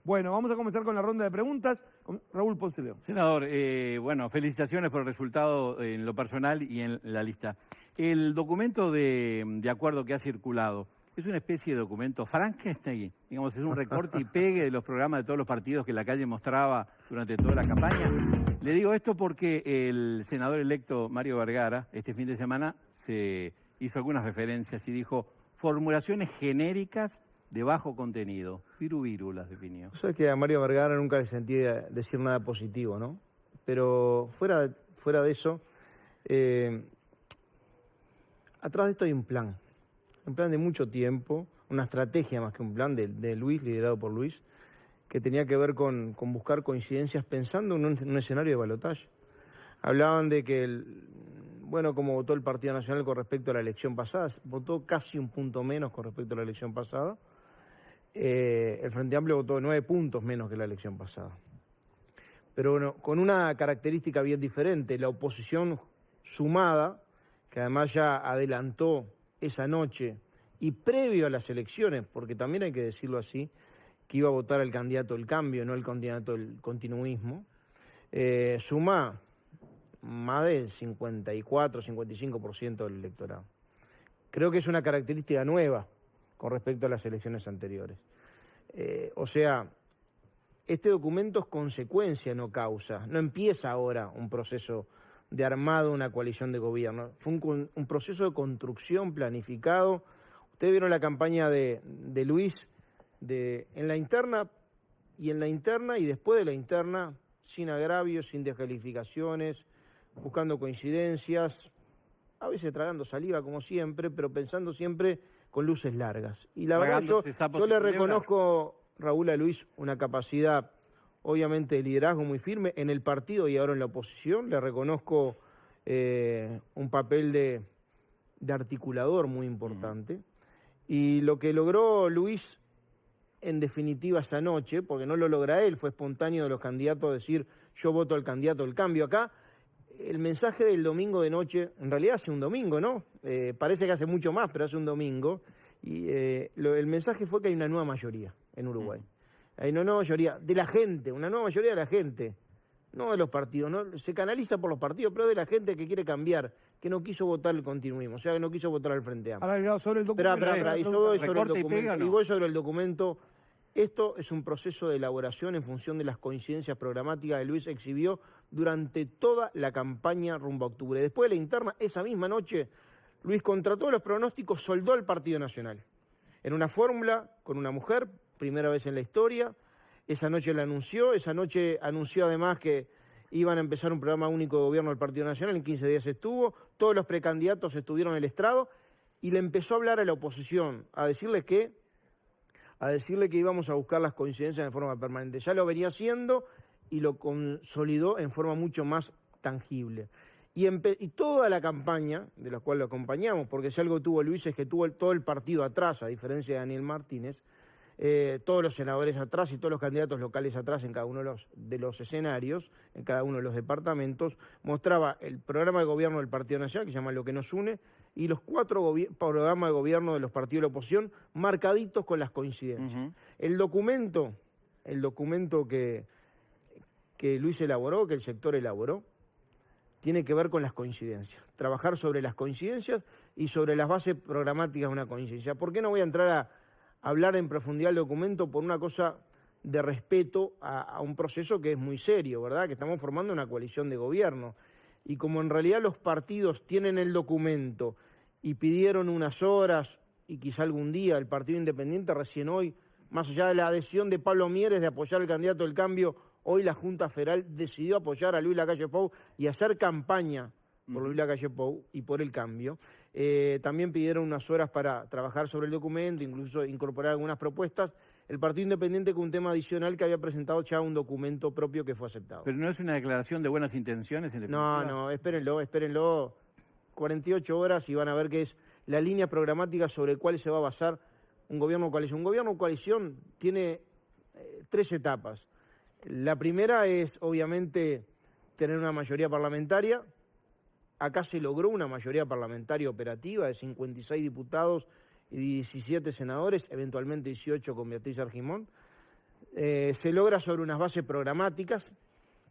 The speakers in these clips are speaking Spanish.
Bueno, vamos a comenzar con la ronda de preguntas con Raúl Ponce León. Senador, bueno, felicitaciones por el resultado en lo personal y en la lista. El documento de acuerdo que ha circulado es una especie de documento Frankenstein, digamos, es un recorte y pegue de los programas de todos los partidos que la calle mostraba durante toda la campaña. Le digo esto porque el senador electo Mario Vergara este fin de semana se hizo algunas referencias y dijo formulaciones genéricas de bajo contenido. Viru las definió. O sea que a Mario Vergara nunca le sentí decir nada positivo, ¿no? Pero fuera de eso, atrás de esto hay un plan de mucho tiempo, una estrategia más que un plan de Luis, liderado por Luis, que tenía que ver con buscar coincidencias pensando en un escenario de balotaje. Hablaban de que, como votó el Partido Nacional con respecto a la elección pasada, votó casi un punto menos con respecto a la elección pasada. El Frente Amplio votó 9 puntos menos que la elección pasada. Pero bueno, con una característica bien diferente, la oposición sumada, que además ya adelantó esa noche y previo a las elecciones, porque también hay que decirlo así, que iba a votar al candidato del cambio, no el candidato del continuismo, suma más del 54-55% del electorado. Creo que es una característica nueva con respecto a las elecciones anteriores. O sea, este documento es consecuencia, no causa. No empieza ahora un proceso de armado de una coalición de gobierno. Fue un proceso de construcción planificado. Ustedes vieron la campaña de Luis en la interna y después de la interna, sin agravios, sin descalificaciones, buscando coincidencias, a veces tragando saliva como siempre, pero pensando siempre con luces largas. Y la verdad yo le reconozco, Raúl, a Luis una capacidad obviamente de liderazgo muy firme en el partido y ahora en la oposición. Le reconozco un papel de articulador muy importante. Y lo que logró Luis en definitiva esa noche, porque no lo logra él, fue espontáneo de los candidatos decir yo voto al candidato del cambio acá. El mensaje del domingo de noche, en realidad hace un domingo, ¿no? Parece que hace mucho más, pero hace un domingo. Y el mensaje fue que hay una nueva mayoría en Uruguay. Hay una nueva mayoría de la gente, una nueva mayoría de la gente, no de los partidos, no se canaliza por los partidos, pero de la gente que quiere cambiar, que no quiso votar el continuismo, o sea, que no quiso votar al Frente Amplio. Ahora, sobre el documento. Y voy sobre el documento. Esto es un proceso de elaboración en función de las coincidencias programáticas que Luis exhibió durante toda la campaña rumbo a octubre. Después de la interna, esa misma noche, Luis, contra todos los pronósticos, soldó al Partido Nacional. En una fórmula, con una mujer, primera vez en la historia. Esa noche la anunció, además que iban a empezar un programa único de gobierno del Partido Nacional, en 15 días estuvo, todos los precandidatos estuvieron en el estrado, y le empezó a hablar a la oposición, a decirle que íbamos a buscar las coincidencias de forma permanente. Ya lo venía haciendo y lo consolidó en forma mucho más tangible. Y toda la campaña, de la cual lo acompañamos, porque si algo tuvo Luis es que tuvo todo el partido atrás, a diferencia de Daniel Martínez, todos los senadores atrás y todos los candidatos locales atrás en cada uno de los escenarios, en cada uno de los departamentos, mostraba el programa de gobierno del Partido Nacional, que se llama Lo que nos une, y los 4 programas de gobierno de los partidos de la oposición, marcaditos con las coincidencias. El documento que Luis elaboró, que el sector elaboró, tiene que ver con las coincidencias. Trabajar sobre las coincidencias y sobre las bases programáticas de una coincidencia. ¿Por qué no voy a entrar a hablar en profundidad del documento por una cosa de respeto a un proceso que es muy serio, ¿verdad? Que estamos formando una coalición de gobierno. Y como en realidad los partidos tienen el documento y pidieron unas horas y quizá algún día el Partido Independiente recién hoy, más allá de la adhesión de Pablo Mieres de apoyar al candidato del cambio, hoy la Junta Federal decidió apoyar a Luis Lacalle Pou y hacer campaña por Luis Lacalle Pou y por el cambio. También pidieron unas horas para trabajar sobre el documento, incluso incorporar algunas propuestas. El Partido Independiente con un tema adicional que había presentado ya un documento propio que fue aceptado. ¿Pero no es una declaración de buenas intenciones? No, espérenlo. 48 horas y van a ver que es la línea programática sobre la cual se va a basar un gobierno coalición. Un gobierno coalición tiene 3 etapas. La primera es, obviamente, tener una mayoría parlamentaria. Acá se logró una mayoría parlamentaria operativa de 56 diputados y 17 senadores, eventualmente 18 con Beatriz Argimón. Se logra sobre unas bases programáticas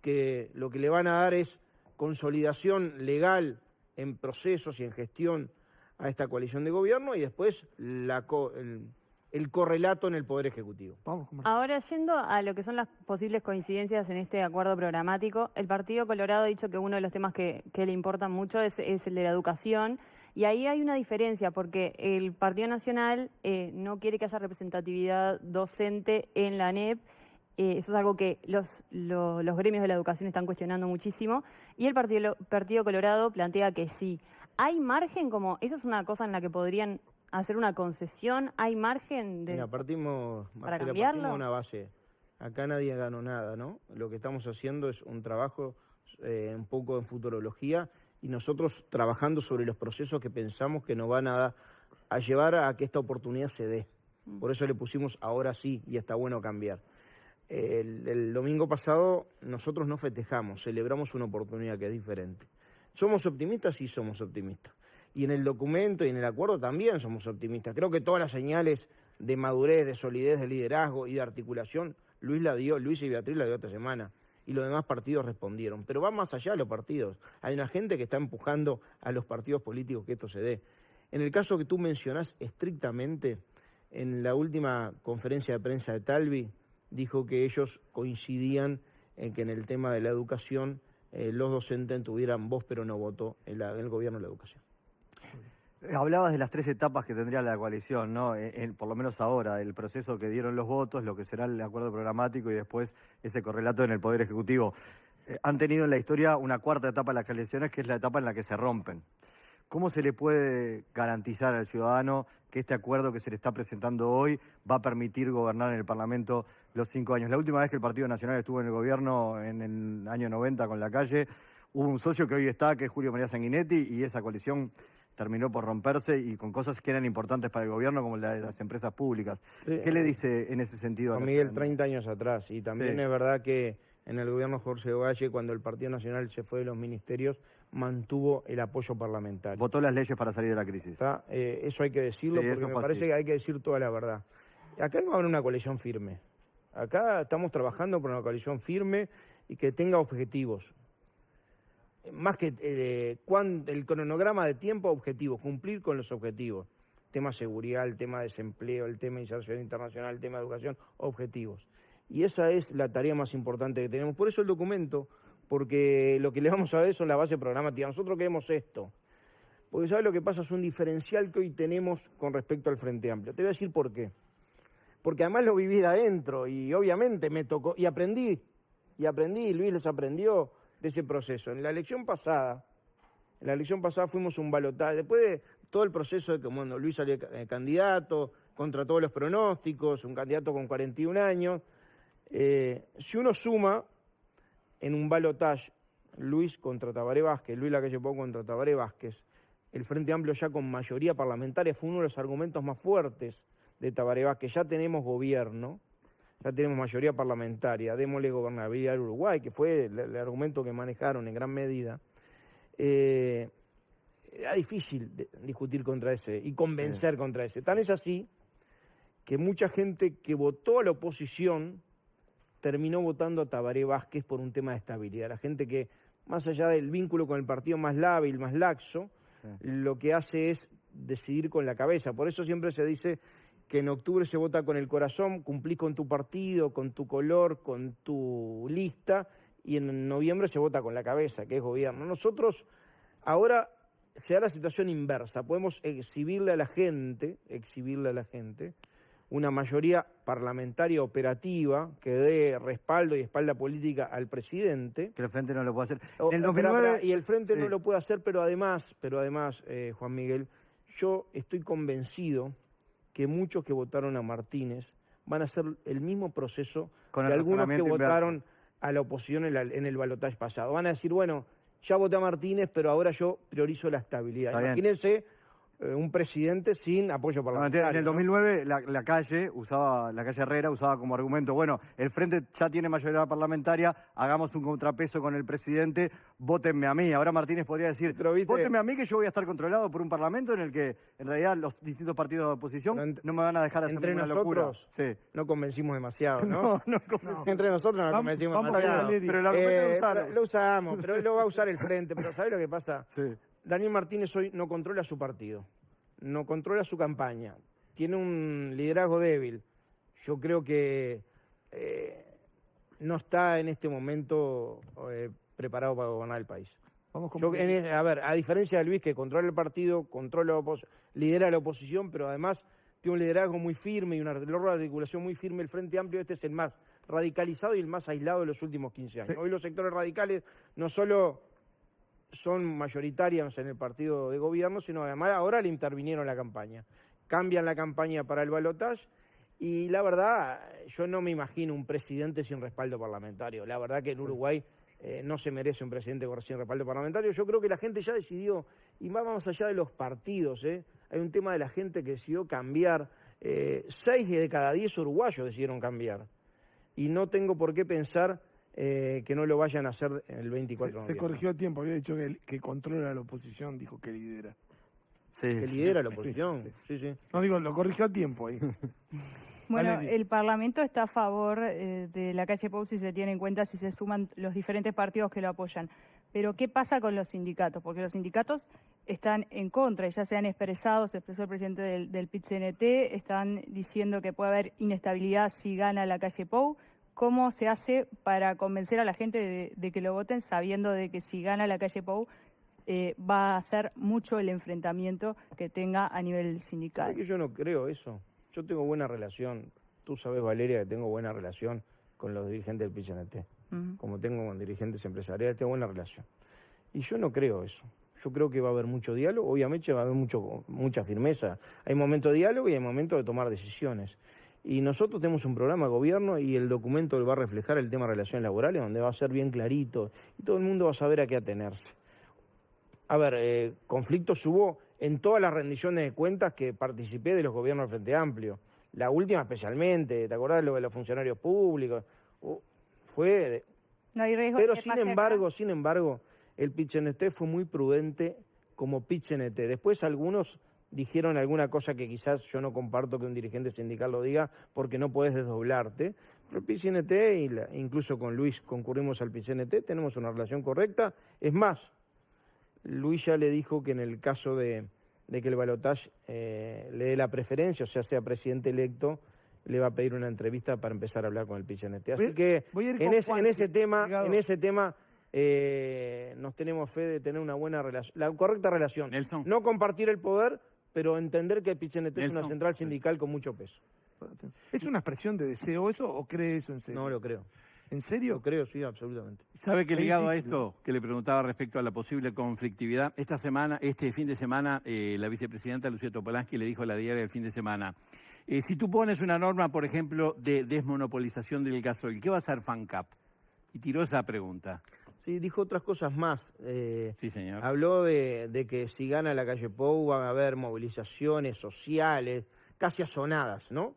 que lo que le van a dar es consolidación legal en procesos y en gestión a esta coalición de gobierno y después el correlato en el Poder Ejecutivo. Ahora, yendo a lo que son las posibles coincidencias en este acuerdo programático, el Partido Colorado ha dicho que uno de los temas que le importan mucho es el de la educación, y ahí hay una diferencia porque el Partido Nacional no quiere que haya representatividad docente en la ANEP. Eso es algo que los gremios de la educación están cuestionando muchísimo, y el Partido Colorado plantea que sí. ¿Hay margen como, eso es una cosa en la que podrían hacer una concesión? ¿Hay margen de, partimos cambiarlo? De una base. Acá nadie ganó nada, ¿no? Lo que estamos haciendo es un trabajo un poco en futurología y nosotros trabajando sobre los procesos que pensamos que nos van a llevar a que esta oportunidad se dé. Por eso le pusimos ahora sí y está bueno cambiar. El domingo pasado nosotros no festejamos, celebramos una oportunidad que es diferente. ¿Somos optimistas? Sí, somos optimistas. Y en el documento y en el acuerdo también somos optimistas. Creo que todas las señales de madurez, de solidez, de liderazgo y de articulación, Luis y Beatriz la dio esta semana. Y los demás partidos respondieron. Pero va más allá de los partidos. Hay una gente que está empujando a los partidos políticos que esto se dé. En el caso que tú mencionás estrictamente, en la última conferencia de prensa de Talvi, dijo que ellos coincidían en que en el tema de la educación los docentes tuvieran voz pero no voto en el gobierno de la educación. Hablabas de las 3 etapas que tendría la coalición, ¿no? Por lo menos ahora, el proceso que dieron los votos, lo que será el acuerdo programático y después ese correlato en el Poder Ejecutivo. Han tenido en la historia una 4ª etapa de las elecciones, que es la etapa en la que se rompen. ¿Cómo se le puede garantizar al ciudadano que este acuerdo que se le está presentando hoy va a permitir gobernar en el Parlamento los 5 años? La última vez que el Partido Nacional estuvo en el gobierno, en el año 90 con la calle, hubo un socio que hoy está, que es Julio María Sanguinetti, y esa coalición terminó por romperse y con cosas que eran importantes para el gobierno, como la de las empresas públicas. Sí. ¿Qué le dice en ese sentido? Juan Miguel, 30 años atrás, y también sí. Es verdad que en el gobierno Jorge Valle, cuando el Partido Nacional se fue de los ministerios, mantuvo el apoyo parlamentario. Votó las leyes para salir de la crisis. Eso hay que decirlo, sí, porque me parece que hay que decir toda la verdad. Acá no va a haber una coalición firme. Acá estamos trabajando por una coalición firme y que tenga objetivos. Más que el cronograma de tiempo, objetivos, cumplir con los objetivos. Tema seguridad, el tema desempleo, el tema de inserción internacional, el tema de educación, objetivos. Y esa es la tarea más importante que tenemos. Por eso el documento, porque lo que le vamos a ver son la base programática. Nosotros queremos esto. Porque ¿sabes lo que pasa? Es un diferencial que hoy tenemos con respecto al Frente Amplio. Te voy a decir por qué. Porque además lo viví de adentro y obviamente me tocó, y aprendí, Luis les aprendió de ese proceso. En la elección pasada fuimos un balotaje, después de todo el proceso de que bueno, Luis salió candidato, contra todos los pronósticos, un candidato con 41 años. Si uno suma en un balotaje Luis contra Tabaré Vázquez, Luis Lacalle Pou contra Tabaré Vázquez, el Frente Amplio ya con mayoría parlamentaria fue uno de los argumentos más fuertes de Tabaré Vázquez. Ya tenemos gobierno, ya tenemos mayoría parlamentaria, démosle gobernabilidad al Uruguay, que fue el argumento que manejaron en gran medida. Era difícil discutir contra ese y convencer contra ese. Tan es así que mucha gente que votó a la oposición terminó votando a Tabaré Vázquez por un tema de estabilidad. La gente que, más allá del vínculo con el partido más lábil, más laxo, lo que hace es decidir con la cabeza. Por eso siempre se dice que en octubre se vota con el corazón, cumplís con tu partido, con tu color, con tu lista, y en noviembre se vota con la cabeza, que es gobierno. Nosotros ahora se da la situación inversa, podemos exhibirle a la gente una mayoría parlamentaria operativa que dé respaldo y espalda política al presidente. Que el Frente no lo puede hacer. En el 2009, y el Frente no lo puede hacer, pero además, Juan Miguel, yo estoy convencido que muchos que votaron a Martínez van a hacer el mismo proceso que algunos que votaron a la oposición en el balotaje pasado. Van a decir, bueno, ya voté a Martínez, pero ahora yo priorizo la estabilidad. Imagínense un presidente sin apoyo parlamentario. En el 2009 la calle Herrera usaba como argumento, bueno, el Frente ya tiene mayoría parlamentaria, hagamos un contrapeso con el presidente, vótenme a mí. Ahora Martínez podría decir, vótenme a mí que yo voy a estar controlado por un parlamento en el que en realidad los distintos partidos de oposición no me van a dejar hacer ninguna locura. Entre nosotros no convencimos demasiado, ¿no? No. Entre nosotros no convencimos demasiado. Pero el argumento lo usamos, pero lo va a usar el Frente. Pero ¿sabés lo que pasa? Sí. Daniel Martínez hoy no controla su partido, no controla su campaña, tiene un liderazgo débil. Yo creo que no está en este momento preparado para gobernar el país. A diferencia de Luis, que controla el partido, lidera la oposición, pero además tiene un liderazgo muy firme y una articulación muy firme. El Frente Amplio este es el más radicalizado y el más aislado de los últimos 15 años. Sí. Hoy los sectores radicales no solo son mayoritarias en el partido de gobierno, sino además ahora le intervinieron la campaña. Cambian la campaña para el balotaje y la verdad, yo no me imagino un presidente sin respaldo parlamentario. La verdad que en Uruguay no se merece un presidente sin respaldo parlamentario. Yo creo que la gente ya decidió, y va más allá de los partidos, hay un tema de la gente que decidió cambiar. 6 de cada 10 uruguayos decidieron cambiar. Y no tengo por qué pensar que no lo vayan a hacer en el 24 de noviembre. Se corrigió a tiempo, había dicho que controla la oposición, dijo que lidera. Sí, que lidera la oposición, sí. No, digo, lo corrigió a tiempo ahí. Bueno, el Parlamento está a favor de la calle Pou si se tiene en cuenta, si se suman los diferentes partidos que lo apoyan. Pero ¿qué pasa con los sindicatos? Porque los sindicatos están en contra, ya se han expresado, se expresó el presidente del PIT-CNT, están diciendo que puede haber inestabilidad si gana la calle Pou. ¿Cómo se hace para convencer a la gente de que lo voten sabiendo de que si gana la calle Pou va a ser mucho el enfrentamiento que tenga a nivel sindical? Es que yo no creo eso. Yo tengo buena relación. Tú sabes, Valeria, que tengo buena relación con los dirigentes del PIT-CNT. Como tengo con dirigentes empresariales, tengo buena relación. Y yo no creo eso. Yo creo que va a haber mucho diálogo. Obviamente va a haber mucha firmeza. Hay momentos de diálogo y hay momentos de tomar decisiones. Y nosotros tenemos un programa de gobierno y el documento va a reflejar el tema de relaciones laborales, donde va a ser bien clarito y todo el mundo va a saber a qué atenerse. A ver, conflictos hubo en todas las rendiciones de cuentas que participé de los gobiernos del Frente Amplio. La última especialmente, ¿te acordás lo de los funcionarios públicos? No hay riesgo. Pero sin embargo, el PIT-CNT fue muy prudente como PIT-CNT. Después algunos dijeron alguna cosa que quizás yo no comparto que un dirigente sindical lo diga porque no puedes desdoblarte. Pero el PIT-CNT, incluso con Luis concurrimos al PIT-CNT, tenemos una relación correcta. Es más, Luis ya le dijo que en el caso de que el balotaje le dé la preferencia, o sea presidente electo, le va a pedir una entrevista para empezar a hablar con el PIT-CNT. Así que en ese tema nos tenemos fe de tener una buena relación, la correcta relación. Nelson. No compartir el poder, pero entender que el PIT-CNT es una central sindical con mucho peso. ¿Es una expresión de deseo eso o cree eso en serio? No lo creo. ¿En serio? Lo creo, sí, absolutamente. ¿Sabe que ligado a esto que le preguntaba respecto a la posible conflictividad? Este fin de semana, la vicepresidenta Lucía Topolansky le dijo a la diaria del fin de semana, si tú pones una norma, por ejemplo, de desmonopolización del gasoil, ¿qué va a hacer FANCAP? Y tiró esa pregunta. Sí, dijo otras cosas más. Sí, señor. Habló de que si gana la calle Pou van a haber movilizaciones sociales, casi asonadas, ¿no?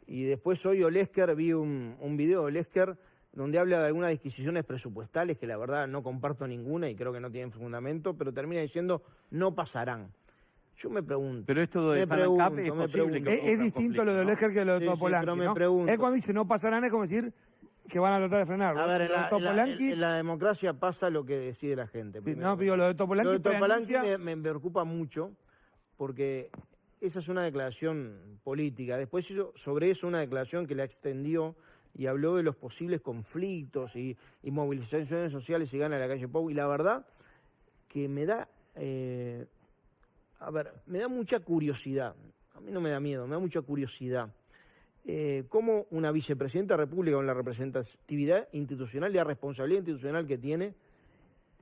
Y después hoy Olesker, vi un video de Olesker donde habla de algunas disquisiciones presupuestales que la verdad no comparto ninguna y creo que no tienen fundamento, pero termina diciendo no pasarán. Yo me pregunto. Pero esto de FANCAP es posible. Es distinto lo de Olesker que lo de Topolansky, pero me ¿no? pregunto. Él cuando dice no pasarán es como decir que van a tratar de frenar. A ver, en la democracia pasa lo que decide la gente. Sí, no, digo, lo de Topolansky. Lo de Topolansky me preocupa mucho porque esa es una declaración política. Después hizo sobre eso una declaración que la extendió y habló de los posibles conflictos y movilizaciones sociales si gana la calle Pou. Y la verdad que me da mucha curiosidad. A mí no me da miedo, me da mucha curiosidad. Cómo una vicepresidenta de la República con la representatividad institucional y la responsabilidad institucional que tiene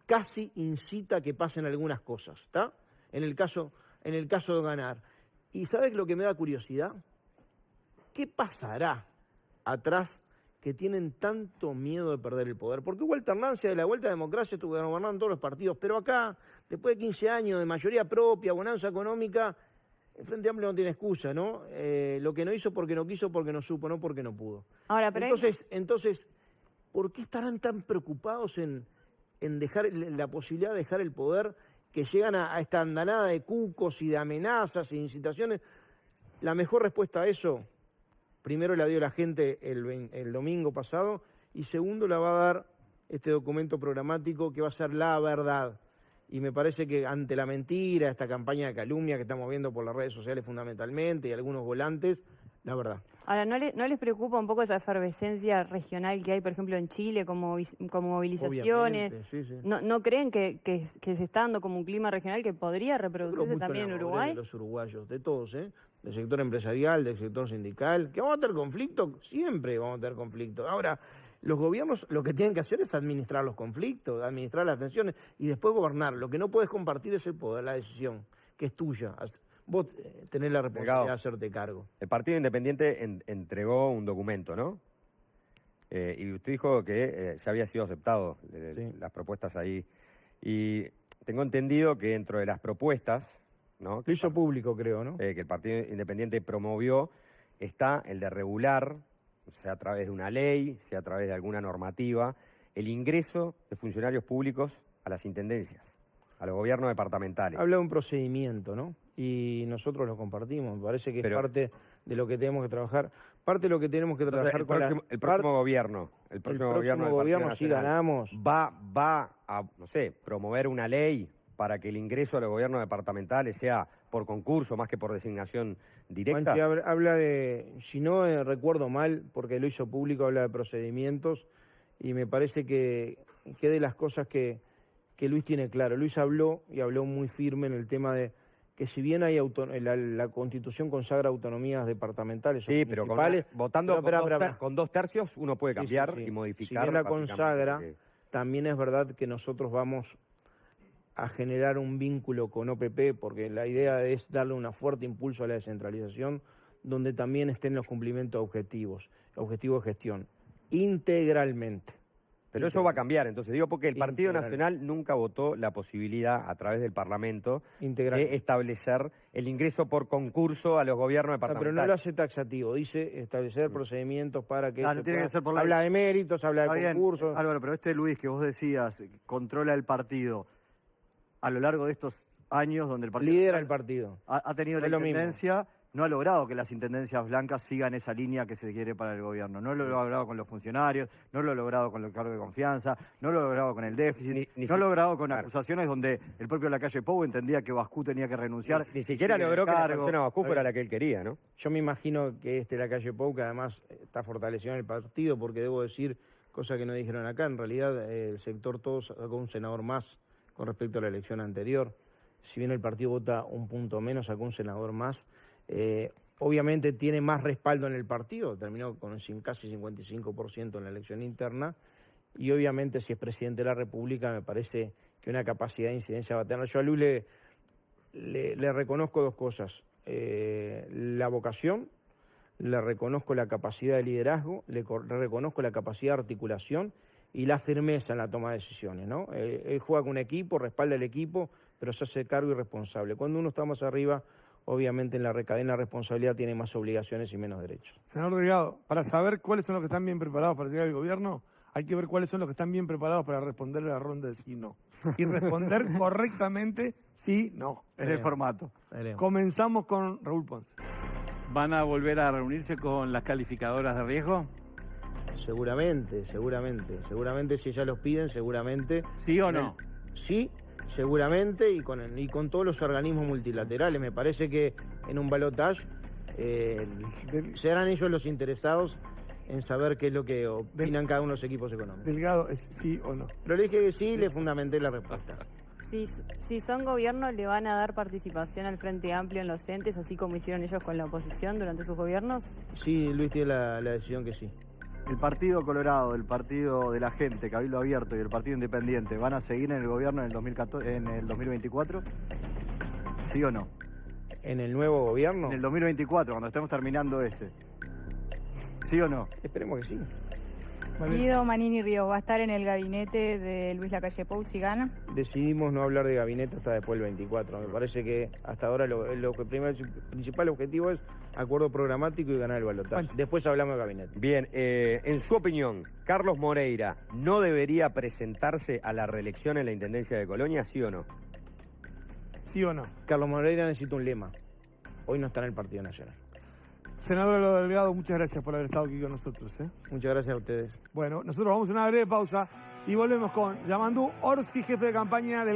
casi incita a que pasen algunas cosas, ¿está? En el caso de ganar. ¿Y sabes lo que me da curiosidad? ¿Qué pasará atrás que tienen tanto miedo de perder el poder. Porque hubo alternancia, de la vuelta a la democracia estuvieron gobernando todos los partidos, pero acá, después de 15 años de mayoría propia, bonanza económica, el Frente Amplio no tiene excusa, ¿no? Lo que no hizo porque no quiso, porque no supo, no porque no pudo. Ahora, pero entonces, ¿por qué estarán tan preocupados en dejar la posibilidad de dejar el poder, que llegan a esta andanada de cucos y de amenazas e incitaciones? La mejor respuesta a eso, primero la dio la gente el domingo pasado, y segundo la va a dar este documento programático que va a ser la verdad. Y me parece que ante la mentira, esta campaña de calumnia que estamos viendo por las redes sociales fundamentalmente y algunos volantes, la verdad. Ahora, ¿no les preocupa un poco esa efervescencia regional que hay, por ejemplo, en Chile, como movilizaciones? Sí, sí. ¿No creen que se está dando como un clima regional que podría reproducirse también en Uruguay? De los uruguayos, de todos, del sector empresarial, del sector sindical. ¿Que vamos a tener conflicto? Siempre vamos a tener conflicto. Ahora, los gobiernos lo que tienen que hacer es administrar los conflictos, administrar las tensiones y después gobernar. Lo que no puedes compartir es el poder, la decisión, que es tuya. Vos tenés la responsabilidad de hacerte cargo. El Partido Independiente entregó un documento, ¿no? Y usted dijo que ya había sido aceptado las propuestas ahí. Y tengo entendido que dentro de las propuestas, ¿no? Lo hizo público, creo, ¿no? Que el Partido Independiente promovió, está el de regular, sea a través de una ley, sea a través de alguna normativa, el ingreso de funcionarios públicos a las intendencias, a los gobiernos departamentales. Habla de un procedimiento, ¿no? Y nosotros lo compartimos. Me parece que es parte de lo que tenemos que trabajar. Parte de lo que tenemos que trabajar el próximo gobierno. El próximo gobierno, si ganamos, va a, no sé, promover una ley para que el ingreso a los gobiernos departamentales sea por concurso más que por designación directa. Juanchi, habla de, si no recuerdo mal, porque lo hizo público, habla de procedimientos, y me parece que de las cosas que Luis tiene claro. Luis habló, y habló muy firme en el tema de que si bien hay la Constitución consagra autonomías departamentales, sí, pero votando con 2 tercios uno puede cambiar y modificar. Si bien la consagra, también es verdad que nosotros vamos a generar un vínculo con OPP, porque la idea es darle un fuerte impulso a la descentralización, donde también estén los cumplimientos de objetivos de gestión, integralmente. Pero eso va a cambiar, entonces digo, porque el Partido Nacional nunca votó la posibilidad, a través del Parlamento, de establecer el ingreso por concurso a los gobiernos departamentales. Pero no lo hace taxativo, dice establecer procedimientos para que... Claro, tiene que ser por habla de méritos, habla de concursos... Álvaro, pero Luis que vos decías, controla el partido a lo largo de estos años donde el partido... Lidera el partido. Ha tenido la intendencia... No ha logrado que las intendencias blancas sigan esa línea que se quiere para el gobierno. No lo ha logrado con los funcionarios, no lo ha logrado con los cargos de confianza, no lo ha logrado con el déficit, no lo ha logrado con acusaciones donde el propio Lacalle Pou entendía que Bascú tenía que renunciar. Ni siquiera logró que la sanción a Bascú fuera la que él quería, ¿no? Yo me imagino que Lacalle Pou, que además está fortalecido en el partido, porque debo decir, cosa que no dijeron acá, en realidad el sector todo sacó un senador más con respecto a la elección anterior. Si bien el partido vota un punto menos, sacó un senador más. Obviamente tiene más respaldo en el partido, terminó con casi 55% en la elección interna, y obviamente si es presidente de la República me parece que una capacidad de incidencia va a tener. Yo a Luis le reconozco 2 cosas, la vocación, le reconozco la capacidad de liderazgo, le reconozco la capacidad de articulación y la firmeza en la toma de decisiones, ¿no? Él juega con un equipo, respalda el equipo, pero se hace cargo y responsable. Cuando uno está más arriba, obviamente en la recadena de responsabilidad tiene más obligaciones y menos derechos. Senador Delgado, para saber cuáles son los que están bien preparados para llegar al gobierno, hay que ver cuáles son los que están bien preparados para responder a la ronda de sí no. Y responder correctamente sí, no. En el formato. Comenzamos con Raúl Ponce. ¿Van a volver a reunirse con las calificadoras de riesgo? Seguramente. Seguramente si ellas los piden, seguramente. ¿Sí o no? Sí. Seguramente, y con todos los organismos multilaterales. Me parece que en un balotaje serán ellos los interesados en saber qué es lo que opinan cada uno de los equipos económicos. Delgado, ¿es sí o no? Pero le dije que sí y le fundamenté la respuesta. Si son gobierno, ¿le van a dar participación al Frente Amplio en los entes, así como hicieron ellos con la oposición durante sus gobiernos? Sí, Luis tiene la decisión que sí. ¿El Partido Colorado, el Partido de la Gente, Cabildo Abierto y el Partido Independiente van a seguir en el gobierno en el 2024? ¿Sí o no? ¿En el nuevo gobierno? En el 2024, cuando estemos terminando este. ¿Sí o no? Esperemos que sí. Guido Manini Ríos, ¿va a estar en el gabinete de Luis Lacalle Pou si gana? Decidimos no hablar de gabinete hasta después del 24. Me parece que hasta ahora el principal objetivo es acuerdo programático y ganar el balotaje. Después hablamos de gabinete. Bien, en su opinión, ¿Carlos Moreira no debería presentarse a la reelección en la Intendencia de Colonia, sí o no? ¿Sí o no? Carlos Moreira necesita un lema. Hoy no está en el Partido Nacional. Senador Eloy Delgado, muchas gracias por haber estado aquí con nosotros. Muchas gracias a ustedes. Bueno, nosotros vamos a una breve pausa y volvemos con Yamandú Orsi, jefe de campaña del